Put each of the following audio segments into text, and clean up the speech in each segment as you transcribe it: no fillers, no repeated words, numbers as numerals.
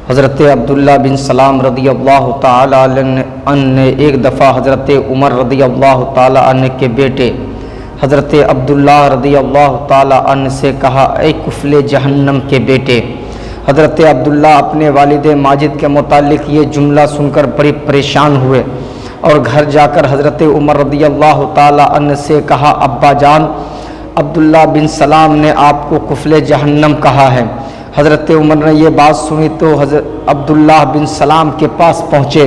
حضرت عبداللہ بن سلام رضی اللہ تعالی عنہ نے ایک دفعہ حضرت عمر رضی اللہ تعالی عنہ کے بیٹے حضرت عبداللہ رضی اللہ تعالی عنہ سے کہا، اے کفل جہنم کے بیٹے۔ حضرت عبداللہ اپنے والد ماجد کے متعلق یہ جملہ سن کر بڑے پریشان ہوئے اور گھر جا کر حضرت عمر رضی اللہ تعالی عنہ سے کہا، ابا جان، عبداللہ بن سلام نے آپ کو کفل جہنم کہا ہے۔ حضرت عمر نے یہ بات سنی تو حضرت عبداللہ بن سلام کے پاس پہنچے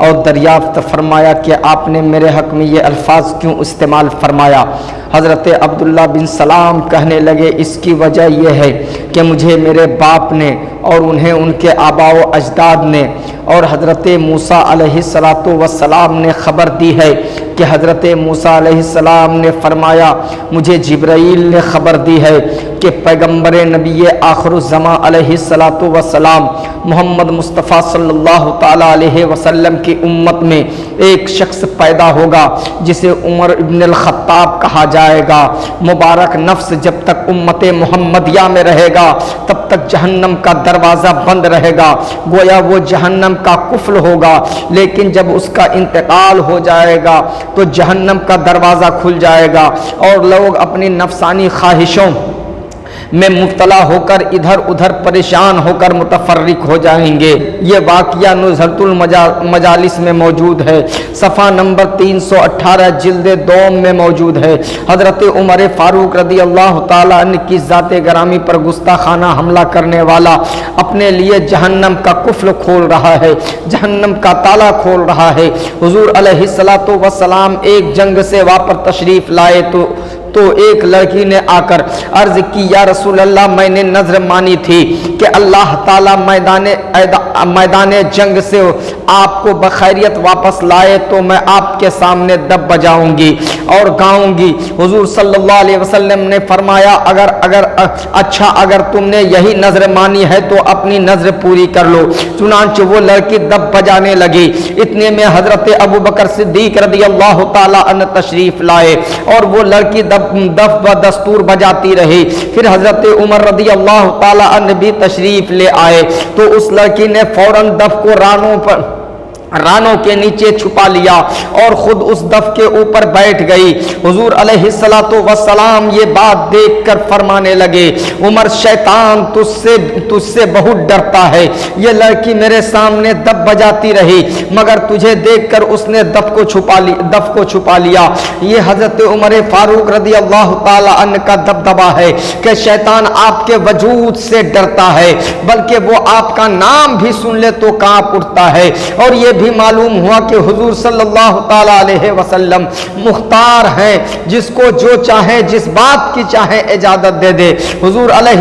اور دریافت فرمایا کہ آپ نے میرے حق میں یہ الفاظ کیوں استعمال فرمایا؟ حضرت عبداللہ بن سلام کہنے لگے، اس کی وجہ یہ ہے کہ مجھے میرے باپ نے اور انہیں ان کے آباء و اجداد نے اور حضرت موسیٰ علیہ السلام نے خبر دی ہے کہ حضرت موسیٰ علیہ السلام نے فرمایا، مجھے جبرائیل نے خبر دی ہے کہ پیغمبر نبی آخر الزمان علیہ السلام محمد مصطفیٰ صلی اللہ تعالیٰ علیہ وسلم کی امت میں ایک شخص پیدا ہوگا جسے عمر ابن الخطاب کہا جائے گا۔ مبارک نفس جب تک امت محمدیہ میں رہے گا تب تک جہنم کا دروازہ بند رہے گا، گویا وہ جہنم کا کفل ہوگا، لیکن جب اس کا انتقال ہو جائے گا تو جہنم کا دروازہ کھل جائے گا اور لوگ اپنی نفسانی خواہشوں میں مبتلا ہو کر ادھر ادھر پریشان ہو کر متفرق ہو جائیں گے۔ یہ واقعہ نزہۃ المجالس میں موجود ہے، صفحہ نمبر 318 جلد دوم میں موجود ہے۔ حضرت عمر فاروق رضی اللہ تعالیٰ عنہ کی ذات گرامی پر گستاخانہ حملہ کرنے والا اپنے لیے جہنم کا قفل کھول رہا ہے، جہنم کا تالا کھول رہا ہے۔ حضور علیہ السلام ایک جنگ سے واپس تشریف لائے تو ایک لڑکی نے آ کر عرض کی، یا رسول اللہ، میں نے نظر مانی تھی کہ اللہ تعالیٰ میدان جنگ سے آپ کو بخیریت واپس لائے تو میں آپ کے سامنے دب بجاؤں گی اور گاؤں گی۔ حضور صلی اللہ علیہ وسلم نے فرمایا، اگر تم نے یہی نظر مانی ہے تو اپنی نظر پوری کر لو۔ چنانچہ وہ لڑکی دب بجانے لگی۔ اتنے میں حضرت ابو بکر صدیق رضی اللہ تعالیٰ عنہ تشریف لائے اور وہ لڑکی دف و دستور بجاتی رہی۔ پھر حضرت عمر رضی اللہ تعالی عنہ بھی تشریف لے آئے تو اس لڑکی نے فوراً دف کو رانوں کے نیچے چھپا لیا اور خود اس دف کے اوپر بیٹھ گئی۔ حضور علیہ السلام یہ بات دیکھ کر فرمانے لگے، عمر، شیطان تجھ سے بہت ڈرتا ہے۔ یہ لڑکی میرے سامنے دف بجاتی رہی مگر تجھے دیکھ کر اس نے دف کو چھپا لیا۔ یہ حضرت عمر فاروق رضی اللہ تعالی عنہ کا دبدبا ہے کہ شیطان آپ کے وجود سے ڈرتا ہے، بلکہ وہ آپ کا نام بھی سن لے تو کانپ اٹھتا ہے۔ اور یہ بھی معلوم ہوا کہ حضور صلی اللہ تعالی علیہ وسلم مختار ہیں، جس کو جو چاہے جس بات کی چاہے اجازت دے دے۔ حضور علیہ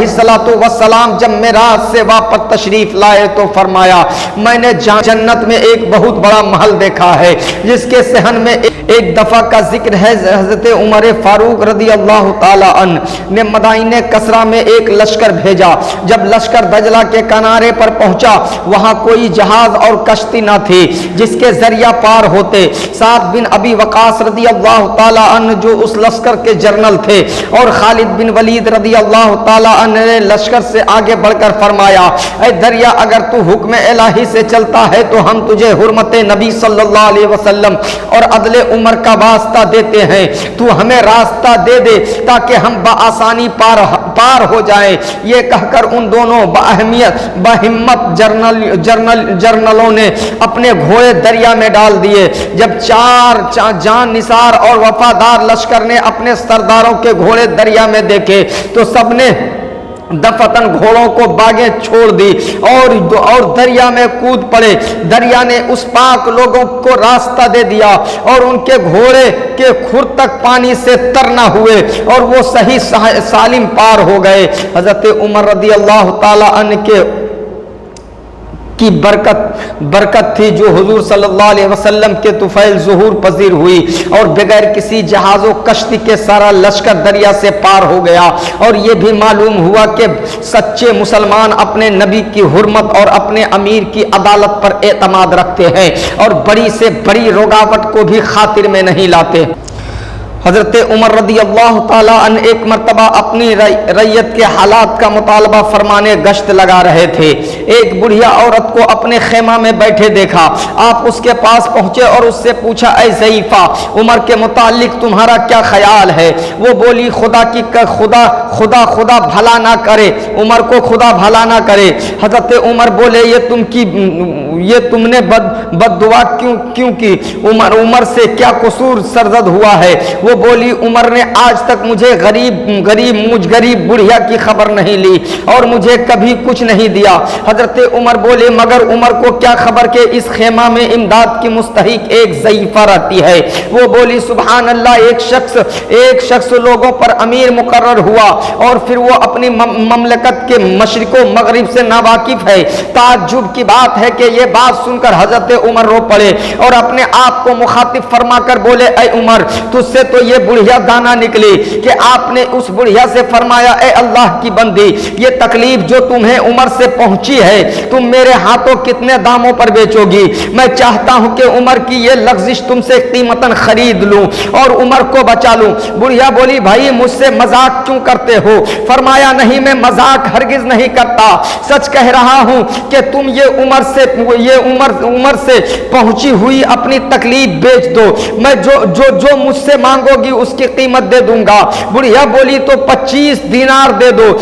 السلام جب معراج سے واپس تشریف لائے تو فرمایا، میں نے جنت میں ایک بہت بڑا محل دیکھا ہے جس کے صحن میں ایک دفعہ کا ذکر ہے۔ حضرت عمر فاروق رضی اللہ تعالی عنہ نے مدائن کسرا میں ایک لشکر بھیجا۔ جب لشکر دجلہ کے کنارے پر پہنچا وہاں کوئی جہاز اور کشتی نہ تھی جس کے ذریعہ پار ہوتے۔ سعد بن ابی وقاص رضی اللہ تعالی عنہ جو اس لشکر کے جنرل تھے اور خالد بن ولید رضی اللہ تعالی عنہ نے لشکر سے آگے بڑھ کر فرمایا، اے دریا، اگر تو حکم الہی سے چلتا ہے تو ہم تجھے حرمت نبی صلی اللہ علیہ وسلم اور عدل عمر کا واسطہ دیتے ہیں، تو ہمیں راستہ دے دے تاکہ ہم بآسانی پار ہو جائیں۔ یہ کہہ کر ان دونوں باہمت جرنلوں نے اپنے گھوڑے دریا میں ڈال دیے۔ جب چار جان نثار اور وفادار لشکر نے اپنے سرداروں کے گھوڑے دریا میں دیکھے تو سب نے دفتن گھوڑوں کو باغیں چھوڑ دی اور دریا میں کود پڑے۔ دریا نے اس پاک لوگوں کو راستہ دے دیا اور ان کے گھوڑے کے کھر تک پانی سے تر نہ ہوئے اور وہ صحیح سالم پار ہو گئے۔ حضرت عمر رضی اللہ تعالی عنہ کی برکت تھی جو حضور صلی اللہ علیہ وسلم کے طفیل ظہور پذیر ہوئی اور بغیر کسی جہاز و کشتی کے سارا لشکر دریا سے پار ہو گیا۔ اور یہ بھی معلوم ہوا کہ سچے مسلمان اپنے نبی کی حرمت اور اپنے امیر کی عدالت پر اعتماد رکھتے ہیں اور بڑی سے بڑی رکاوٹ کو بھی خاطر میں نہیں لاتے۔ حضرت عمر رضی اللہ تعالیٰ عنہ ایک مرتبہ اپنی رعیت کے حالات کا مطالبہ فرمانے گشت لگا رہے تھے. ایک بڑھیا عورت کو اپنے خیمہ میں بیٹھے دیکھا. آپ اس کے پاس پہنچے اور اس سے پوچھا اے ضعیفہ عمر کے متعلق تمہارا کیا خیال ہے؟ وہ بولی خدا بھلا نہ کرے، عمر کو خدا بھلا نہ کرے. حضرت عمر بولے یہ تم نے بد دعا کیوں کی؟ عمر سے کیا قصور سرزد ہوا ہے؟ وہ بولی عمر نے آج تک مجھے غریب بڑھیا کی خبر نہیں لی اور مجھے کبھی کچھ نہیں دیا. حضرت عمر بولے مگر عمر کو کیا خبر کہ اس خیمہ میں امداد کی مستحق ایک ضعیفہ رہتی ہے. وہ بولی سبحان اللہ، ایک شخص لوگوں پر امیر مقرر ہوا اور پھر وہ اپنی مملکت کے مشرق و مغرب سے ناواقف ہے. تعجب کی بات ہے کہ یہ بات سن کر حضرت عمر رو پڑے اور اپنے آپ کو مخاطب فرما کر بولے اے عمر تجھ سے تو یہ بڑھیا دانا نکلی کہ آپ نے اس بڑھیا سے فرمایا اے اللہ کی بندی، یہ تکلیف جو تمہیں عمر سے پہنچی ہے تم میرے ہاتھوں کتنے داموں پر بیچو گی؟ میں چاہتا ہوں کہ عمر کی یہ لغزش تم سے قیمتاً خرید لوں اور عمر کو بچا لوں. بڑھیا بولی بھائی مجھ سے مذاق کیوں کرتے ہو؟ فرمایا نہیں، میں مذاق ہرگز نہیں کرتا، سچ کہہ رہا ہوں کہ تم یہ عمر سے پہنچی ہوئی اپنی تکلیف بیچ دو، میں جو مجھ سے مانگو گی اس کی قیمت دے دوں گا. بڑھیا بولی تو 25 دینار دے دو.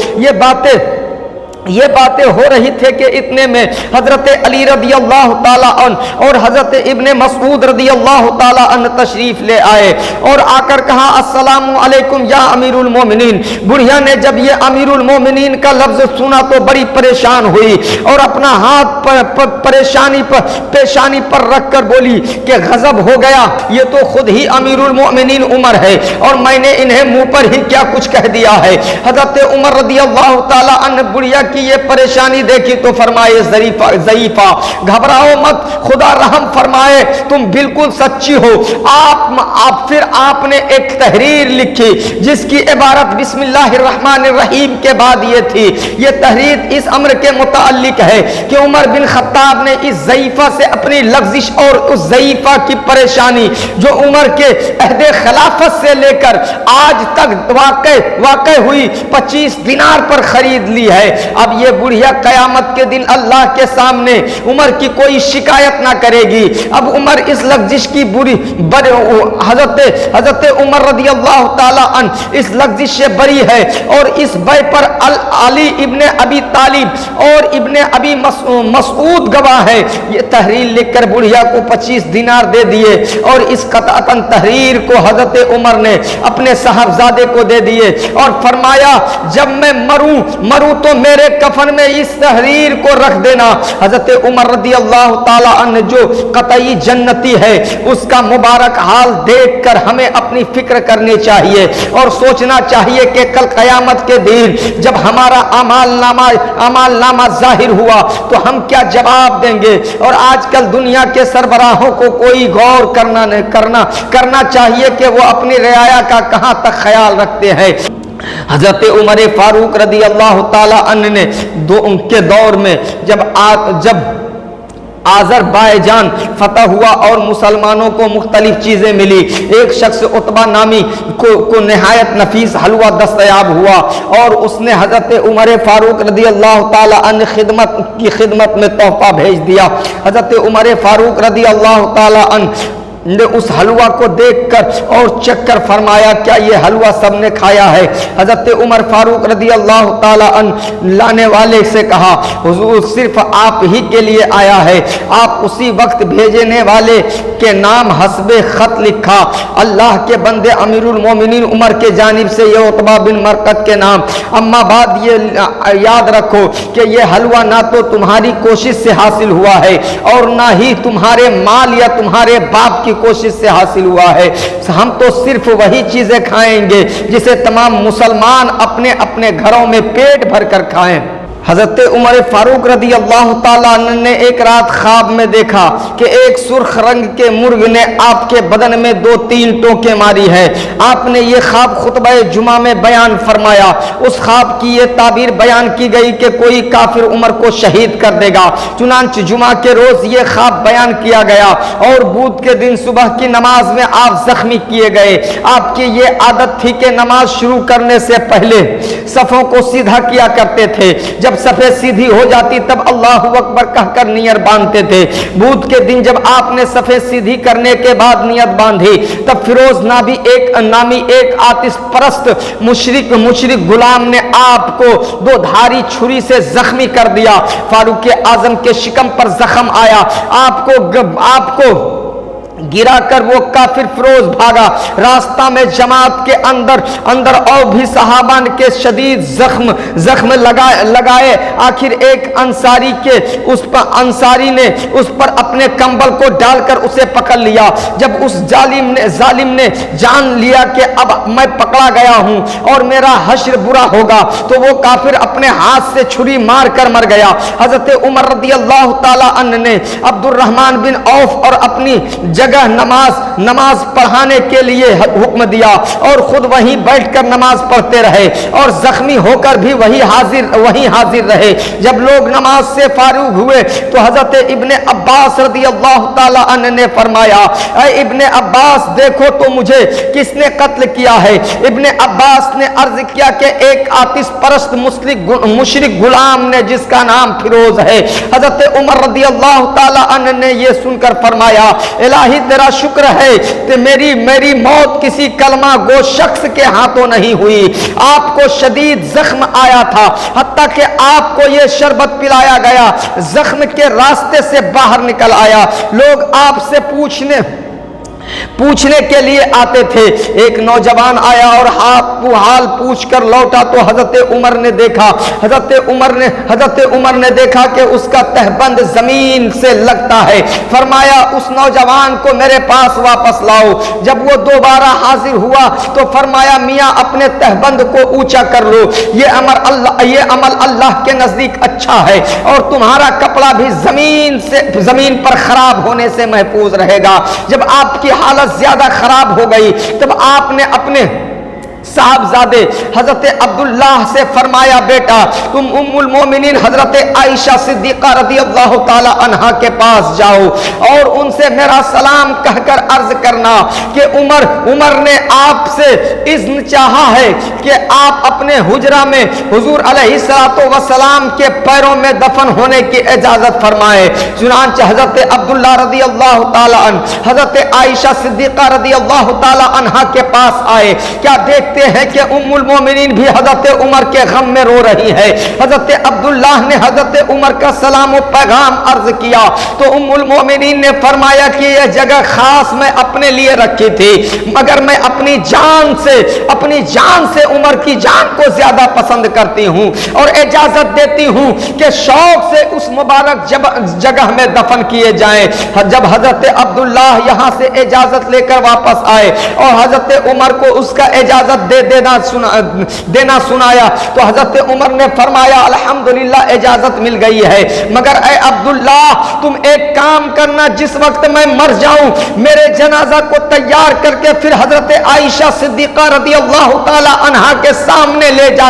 یہ باتیں ہو رہی تھے کہ اتنے میں حضرت علی رضی اللہ تعالیٰ عنہ اور حضرت ابن مسعود رضی اللہ تعالیٰ عنہ تشریف لے آئے اور آ کر کہا السلام علیکم یا امیر المومنین. بڑھیا نے جب یہ امیر المومنین کا لفظ سنا تو بڑی پریشان ہوئی اور اپنا ہاتھ پیشانی پر رکھ کر بولی کہ غضب ہو گیا، یہ تو خود ہی امیر المومنین عمر ہے اور میں نے انہیں منہ پر ہی کیا کچھ کہہ دیا ہے. حضرت عمر رضی اللہ تعالیٰ عنہ بڑھیا کی یہ پریشانی دیکھی تو فرمائے ضعیفہ گھبراؤ مت، خدا رحم فرمائے، تم بالکل سچی ہو. پھر آپ نے ایک تحریر لکھی جس کی عبارت بسم اللہ الرحمن الرحیم کے بعد یہ تھی. یہ تحریر اس امر کے متعلق ہے کہ عمر بن خطاب نے اس ضعیفہ سے اپنی لغزش اور اس ضعیفہ کی پریشانی جو عمر کے عہد خلافت سے لے کر آج تک واقع ہوئی 25 دینار پر خرید لی ہے. اب یہ بڑھیا قیامت کے دن اللہ کے سامنے عمر کی کوئی شکایت نہ کرے گی. اب عمر اس لغزش کی حضرت عمر رضی اللہ تعالیٰ عنہ اس لغزش سے بری ہے اور اس بے پر علی ابن ابی طالب اور ابن ابی مسعود گواہ ہے. یہ تحریر لکھ کر بڑھیا کو 25 دینار دے دیے اور اس قطعاً تحریر کو حضرت عمر نے اپنے صاحبزادے کو دے دیے اور فرمایا جب میں مروں تو میرے کفن میں اس تحریر کو رکھ دینا. حضرت عمر رضی اللہ تعالی عنہ جو قطعی جنتی ہے اس کا مبارک حال دیکھ کر ہمیں اپنی فکر کرنی چاہیے اور سوچنا چاہیے کہ کل قیامت کے دن جب ہمارا اعمال نامہ ظاہر ہوا تو ہم کیا جواب دیں گے. اور آج کل دنیا کے سربراہوں کو کوئی غور کرنا چاہیے کہ وہ اپنی رعایا کا کہاں تک خیال رکھتے ہیں. حضرت عمر فاروق رضی اللہ تعالی عنہ نے کے دور میں جب آذربائیجان فتح ہوا اور مسلمانوں کو مختلف چیزیں ملی، ایک شخص عتبہ نامی کو نہایت نفیس حلوہ دستیاب ہوا اور اس نے حضرت عمر فاروق رضی اللہ تعالی عنہ کی خدمت میں تحفہ بھیج دیا. حضرت عمر فاروق رضی اللہ تعالی عنہ نے اس حلوہ کو دیکھ کر اور چکھ کر فرمایا کیا یہ حلوہ سب نے کھایا ہے؟ حضرت عمر فاروق رضی اللہ تعالی عنہ لانے والے سے کہا حضور صرف آپ ہی کے لیے آیا ہے. آپ اسی وقت بھیجنے والے کے نام حسب خط لکھا اللہ کے بندے امیر المومنین عمر کے جانب سے یہ عتبہ بن مرقد کے نام. اما بعد یہ یاد رکھو کہ یہ حلوہ نہ تو تمہاری کوشش سے حاصل ہوا ہے اور نہ ہی تمہارے مال یا تمہارے باپ کی کوشش سے حاصل ہوا ہے. ہم تو صرف وہی چیزیں کھائیں گے جسے تمام مسلمان اپنے اپنے گھروں میں پیٹ بھر کر کھائیں. حضرت عمر فاروق رضی اللہ تعالیٰ عنہ نے ایک رات خواب میں دیکھا کہ ایک سرخ رنگ کے مرغ نے آپ کے بدن میں 2-3 ٹوکیں ماری ہے۔ آپ نے یہ خواب خطبہ جمعہ میں بیان فرمایا۔ اس خواب کی یہ تعبیر بیان کی گئی کہ کوئی کافر عمر کو شہید کر دے گا۔ چنانچہ جمعہ کے روز یہ خواب بیان کیا گیا اور بدھ کے دن صبح کی نماز میں آپ زخمی کیے گئے۔ آپ کی یہ عادت تھی کہ نماز شروع کرنے سے پہلے صفوں کو سیدھا کیا کرتے تھے۔ جب صفیں سیدھی ہو جاتی تب اللہ اکبر کہہ کر نیت باندھتے تھے۔ بدھ کے دن جب آپ نے صفیں سیدھی کرنے کے بعد نیت باندھی تب فیروز نامی ایک آتش پرست مشرک غلام نے آپ کو 2 دھاری چھری سے زخمی کر دیا۔ فاروق اعظم کے شکم پر زخم آیا۔ آپ کو گرا کر وہ کافر فیروز بھاگا۔ راستہ میں جماعت کے اندر اور بھی صحابہ کے شدید زخم لگائے۔ آخر ایک انصاری نے اس پر اپنے کمبل کو ڈال کر اسے پکڑ لیا۔ جب اس ظالم نے جان لیا کہ اب میں پکڑا گیا ہوں اور میرا حشر برا ہوگا تو وہ کافر اپنے ہاتھ سے چھری مار کر مر گیا۔ حضرت عمر رضی اللہ تعالی عنہ نے عبد الرحمن بن عوف اور اپنی جگہ نماز پڑھانے کے لیے حکم دیا اور خود وہیں بیٹھ کر نماز پڑھتے رہے اور زخمی ہو کر بھی وہیں حاضر رہے۔ جب لوگ نماز سے فارغ ہوئے تو حضرت ابن عباس رضی اللہ تعالی عنہ نے فرمایا، اے ابن عباس دیکھو تو مجھے کس نے قتل کیا ہے؟ ابن عباس نے عرض کیا کہ ایک آتش پرست مشرک غلام نے جس کا نام فیروز ہے۔ حضرت عمر رضی اللہ تعالی عنہ نے یہ سن کر فرمایا، الہی تیرا شکر ہے کہ میری موت کسی کلمہ گو شخص کے ہاتھوں نہیں ہوئی۔ آپ کو شدید زخم آیا تھا، حتیٰ کہ آپ کو یہ شربت پلایا گیا، زخم کے راستے سے باہر نکل آیا۔ لوگ آپ سے پوچھنے کے لیے آتے تھے۔ ایک نوجوان آیا اور حال پوچھ کر لوٹا تو حضرت عمر نے دیکھا کہ اس کا تہبند زمین سے لگتا ہے۔ فرمایا اس نوجوان کو میرے پاس واپس لاؤ۔ جب وہ دوبارہ حاضر ہوا تو فرمایا میاں اپنے تہبند کو اونچا کر لو، یہ عمل اللہ کے نزدیک اچھا ہے اور تمہارا کپڑا بھی زمین پر خراب ہونے سے محفوظ رہے گا۔ جب آپ کی حالت زیادہ خراب ہو گئی تب آپ نے اپنے صاحبزادے حضرت عبداللہ سے فرمایا، بیٹا تم ام المومنین حضرت عائشہ صدیقہ رضی اللہ تعالی عنہا کے پاس جاؤ اور ان سے میرا سلام کہہ کر عرض کرنا کہ عمر نے آپ سے اذن چاہا ہے کہ آپ اپنے حجرہ میں حضور علیہ الصلوۃ والسلام کے پیروں میں دفن ہونے کی اجازت فرمائے۔ چنانچہ حضرت عبداللہ رضی اللہ تعالی عنہ حضرت عائشہ صدیقہ رضی اللہ تعالی عنہا کے پاس آئے۔ کیا دیکھتے ہیں کہ ام المومنین بھی حضرت عمر کے غم میں رو رہی ہے۔ حضرت عبداللہ نے حضرت عمر کا سلام و پیغام عرض کیا تو ام المومنین نے فرمایا کہ یہ جگہ خاص میں اپنے لیے رکھی تھی، مگر میں اپنی جان سے عمر کی جان کو زیادہ پسند کرتی ہوں اور اجازت دیتی ہوں کہ شوق سے اس مبارک جگہ میں دفن کیے جائیں۔ جب حضرت عبداللہ یہاں سے اجازت لے کر واپس آئے اور حضرت عمر کو اس کا اجازت دینا سنایا تو حضرت عمر نے فرمایا الحمدللہ اجازت مل گئی ہے، مگر اے عبداللہ تم ایک کام کرنا، جس وقت میں مر جاؤں میرے جنازہ کو تیار کر کے پھر حضرت عائشہ صدیقہ رضی اللہ تعالی عنہا کے سامنے لے جا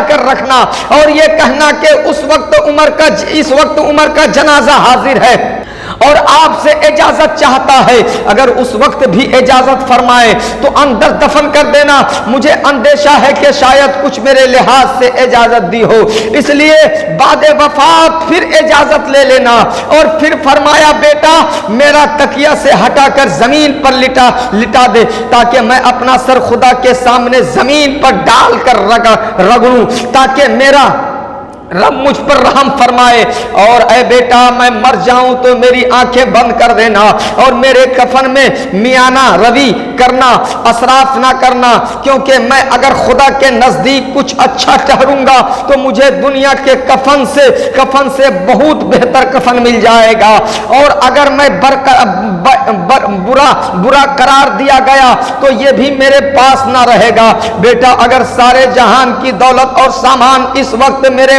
کر رکھنا اور یہ کہنا کہ اس وقت عمر کا جنازہ حاضر ہے اور آپ سے اجازت چاہتا ہے۔ اگر اس وقت بھی اجازت فرمائے تو اندر دفن کر دینا، مجھے اندیشہ ہے کہ شاید کچھ میرے لحاظ سے اجازت دی ہو، اس لیے بعد وفات پھر اجازت لے لینا۔ اور پھر فرمایا بیٹا میرا تکیہ سے ہٹا کر زمین پر لٹا دے تاکہ میں اپنا سر خدا کے سامنے زمین پر ڈال کر رگڑوں تاکہ میرا رب مجھ پر رحم فرمائے، اور اے بیٹا میں مر جاؤں تو میری آنکھیں بند کر دینا اور میرے کفن میں میانہ روی کرنا، اسراف نہ کرنا، کیونکہ میں اگر خدا کے نزدیک کچھ اچھا ٹھہروں گا تو مجھے دنیا کے کفن سے بہت بہتر کفن مل جائے گا، اور اگر میں برا قرار دیا گیا تو یہ بھی میرے پاس نہ رہے گا۔ بیٹا اگر سارے جہان کی دولت اور سامان اس وقت میرے